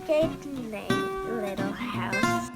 Good night, little house.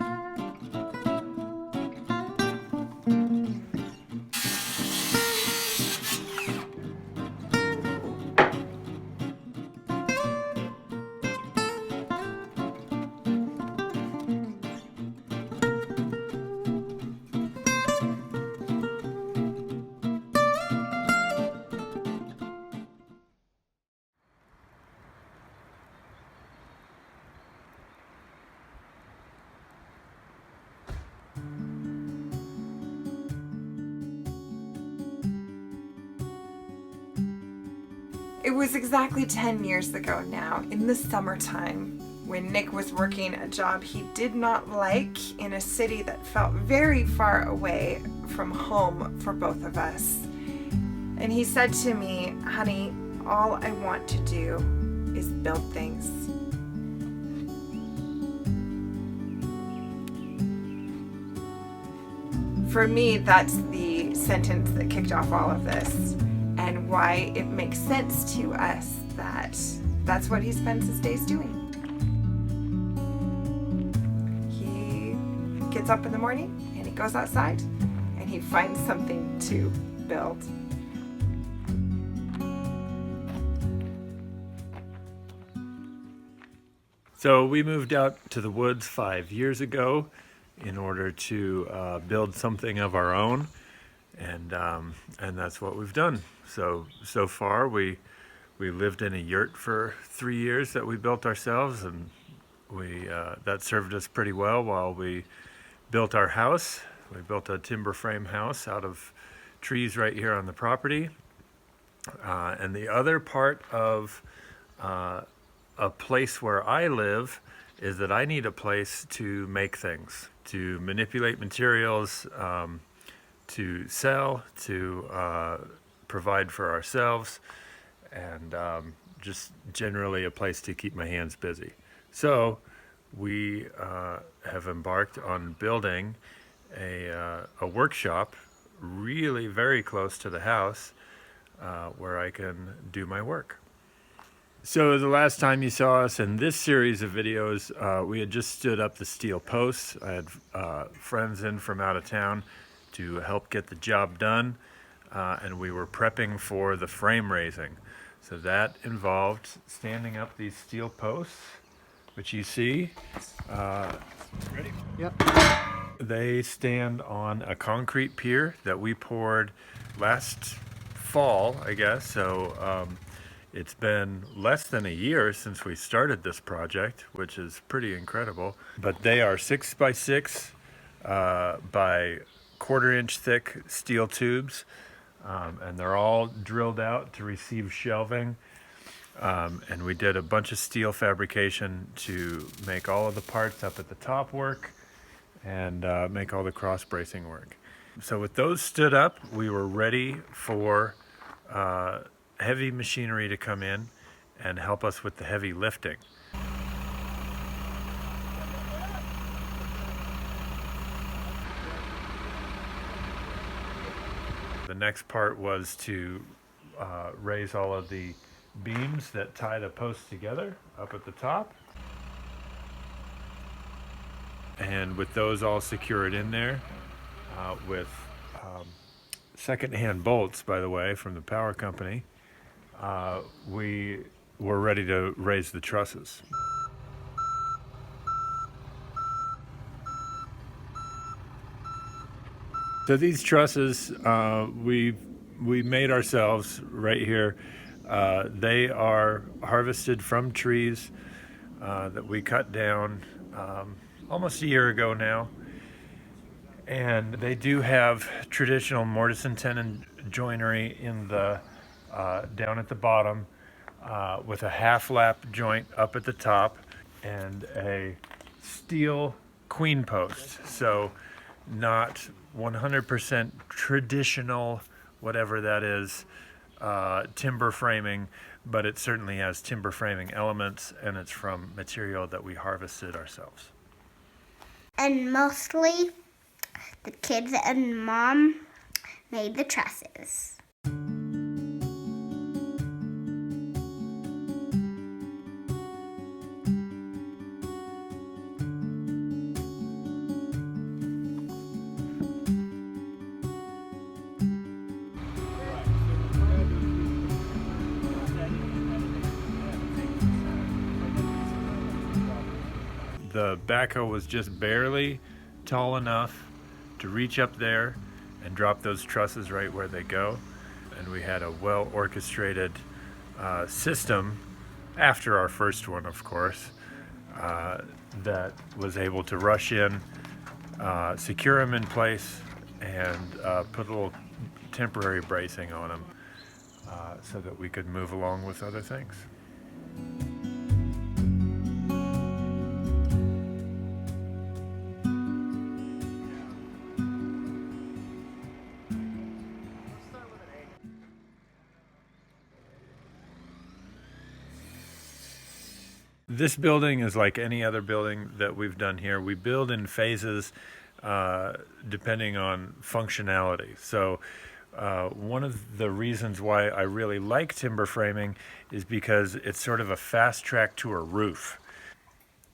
It was exactly 10 years ago now, in the summertime, when Nick was working a job he did not like in a city that felt very far away from home for both of us. And he said to me, "Honey, all I want to do is build things." For me, that's the sentence that kicked off all of this, and why it makes sense to us that that's what he spends his days doing. He gets up in the morning and he goes outside and he finds something to build. So we moved out to the woods 5 years ago in order to build something of our own, and that's what we've done. So far we lived in a yurt for 3 years that we built ourselves, and that served us pretty well while we built our house. We built a timber frame house out of trees right here on the property, and the other part of a place where I live is that I need a place to make things, to manipulate materials, to sell, to provide for ourselves, and just generally a place to keep my hands busy. So we have embarked on building a workshop really very close to the house where I can do my work. So the last time you saw us in this series of videos, we had just stood up the steel posts. I had friends in from out of town to help get the job done, and we were prepping for the frame raising. So that involved standing up these steel posts, which you see. Ready? Yep. They stand on a concrete pier that we poured last fall, I guess. So it's been less than a year since we started this project, which is pretty incredible. But they are 6 by 6 by 1/4 inch thick steel tubes, and they're all drilled out to receive shelving. And we did a bunch of steel fabrication to make all of the parts up at the top work and make all the cross bracing work. So with those stood up, we were ready for heavy machinery to come in and help us with the heavy lifting. The next part was to raise all of the beams that tie the posts together up at the top. And with those all secured in there with second-hand bolts, by the way, from the power company, we were ready to raise the trusses. So these trusses we made ourselves right here. They are harvested from trees that we cut down almost a year ago now. And they do have traditional mortise and tenon joinery in the down at the bottom, with a half lap joint up at the top and a steel queen post. So not 100% traditional, whatever that is, timber framing, but it certainly has timber framing elements, and it's from material that we harvested ourselves. And mostly the kids and Mom made the trusses. the backhoe was just barely tall enough to reach up there and drop those trusses right where they go. And we had a well orchestrated system after our first one, of course, that was able to rush in, secure them in place, and put a little temporary bracing on them so that we could move along with other things. This building is like any other building that we've done here. We build in phases depending on functionality. So one of the reasons why I really like timber framing is because it's sort of a fast track to a roof.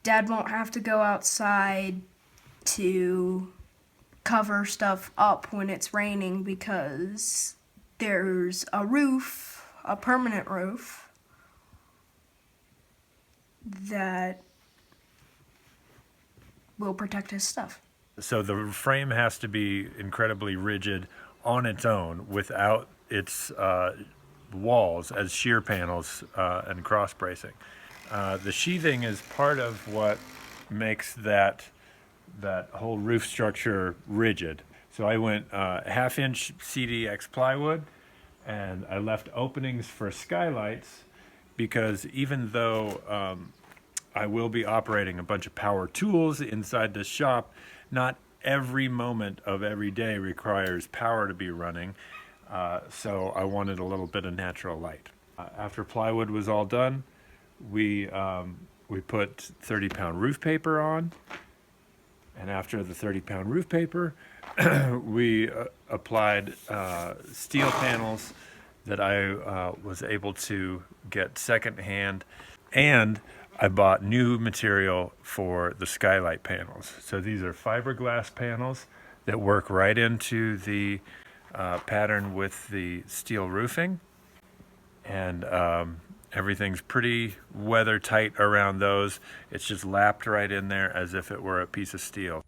Dad won't have to go outside to cover stuff up when it's raining because there's a roof, a permanent roof, that will protect his stuff. So the frame has to be incredibly rigid on its own without its walls as shear panels and cross bracing. The sheathing is part of what makes that whole roof structure rigid. So I went 1/2 inch CDX plywood, and I left openings for skylights because even though I will be operating a bunch of power tools inside this shop, not every moment of every day requires power to be running, so I wanted a little bit of natural light. After plywood was all done, we put 30-pound roof paper on, and after the 30-pound roof paper, we applied steel panels that I was able to get secondhand, and I bought new material for the skylight panels. So these are fiberglass panels that work right into the pattern with the steel roofing, and everything's pretty weather tight around those. It's just lapped right in there as if it were a piece of steel.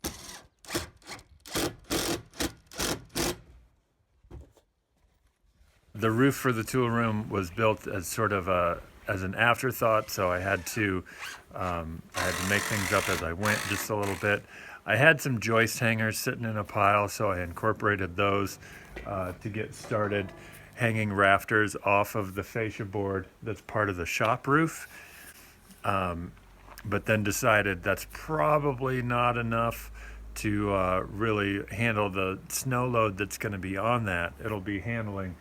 The roof for the tool room was built as sort of as an afterthought, so I had to make things up as I went just a little bit. I had some joist hangers sitting in a pile, so I incorporated those to get started, hanging rafters off of the fascia board that's part of the shop roof, but then decided that's probably not enough to really handle the snow load that's going to be on that. It'll be handling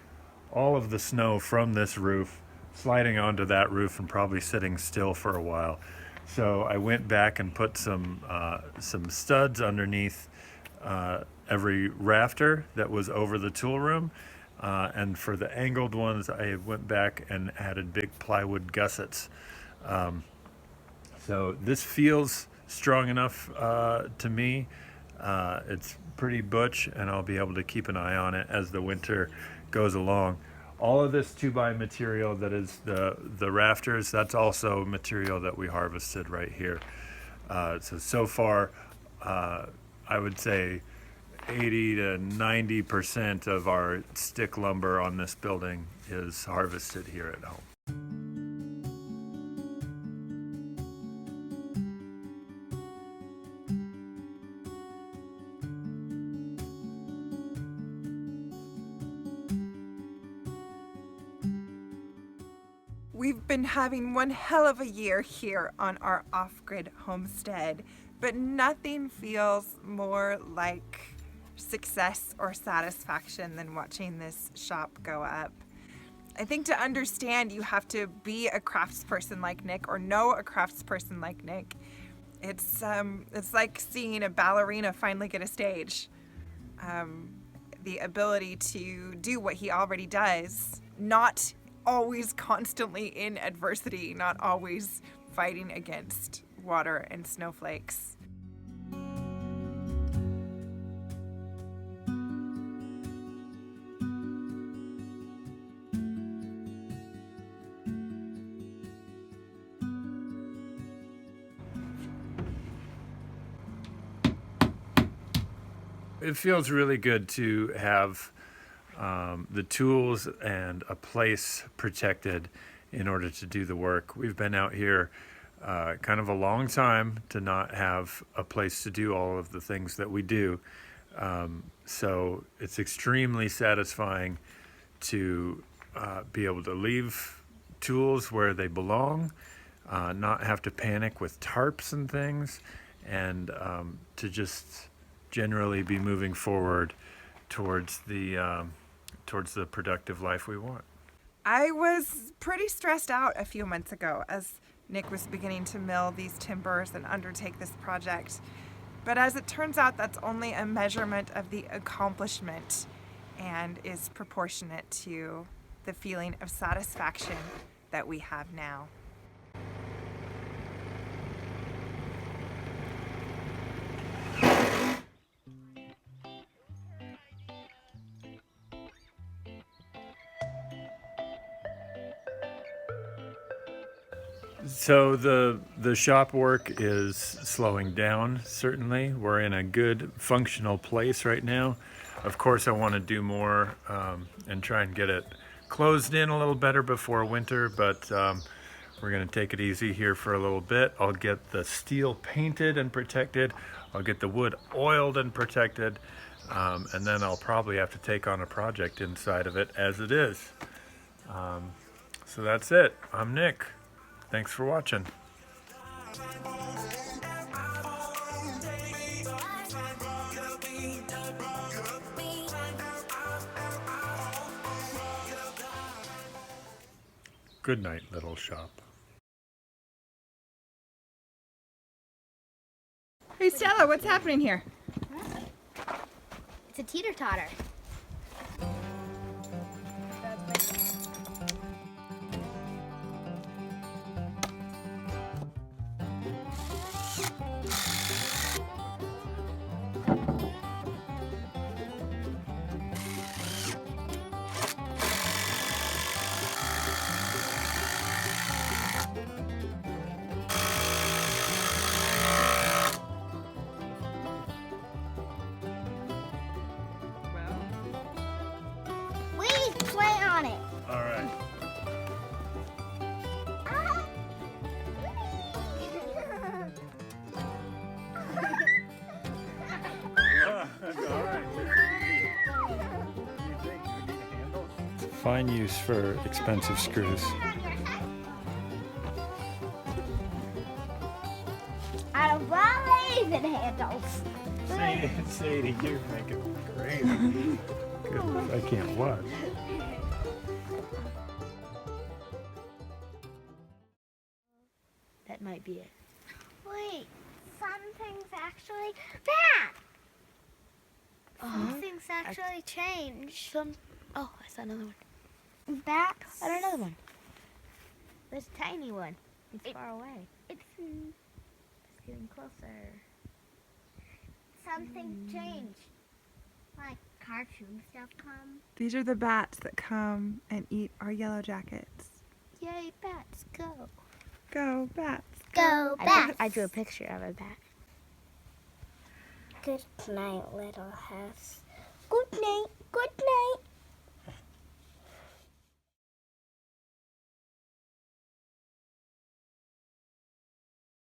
all of the snow from this roof, sliding onto that roof and probably sitting still for a while. So I went back and put some studs underneath every rafter that was over the tool room. And for the angled ones, I went back and added big plywood gussets. So this feels strong enough to me. It's pretty butch, and I'll be able to keep an eye on it as the winter goes along. All of this 2x material that is the rafters, that's also material that we harvested right here. So far, I would say 80 to 90% of our stick lumber on this building is harvested here at home. We've been having one hell of a year here on our off-grid homestead, but nothing feels more like success or satisfaction than watching this shop go up. I think to understand, you have to be a craftsperson like Nick or know a craftsperson like Nick. It's like seeing a ballerina finally get a stage. The ability to do what he already does, not always constantly in adversity, not always fighting against water and snowflakes. it feels really good to have the tools and a place protected in order to do the work. We've been out here kind of a long time to not have a place to do all of the things that we do. So it's extremely satisfying to be able to leave tools where they belong, not have to panic with tarps and things, and to just generally be moving forward towards the productive life we want. I was pretty stressed out a few months ago as Nick was beginning to mill these timbers and undertake this project. But as it turns out, that's only a measurement of the accomplishment and is proportionate to the feeling of satisfaction that we have now. So the shop work is slowing down, certainly. We're in a good functional place right now. Of course, I want to do more and try and get it closed in a little better before winter, but we're going to take it easy here for a little bit. I'll get the steel painted and protected. I'll get the wood oiled and protected. And then I'll probably have to take on a project inside of it as it is. So that's it. I'm Nick. Thanks for watching. Good night, little shop. Hey Stella, what's happening here? It's a teeter-totter. Wait, play on it. All right. All right. Fine use for expensive screws. I don't believe it handles. Sadie, you're making me crazy. Goodness, I can't watch. That might be it. Wait, something's actually bad. Something's actually changed. Oh, I saw another one. Back. I saw another one. There's a tiny one. It's far away. It's It's getting closer. something changed. Like cartoon stuff come. These are the bats that come and eat our yellow jackets. Yay, bats, go. Go, bats. Go back. I drew a picture of a bat. Good night, little house. Good night.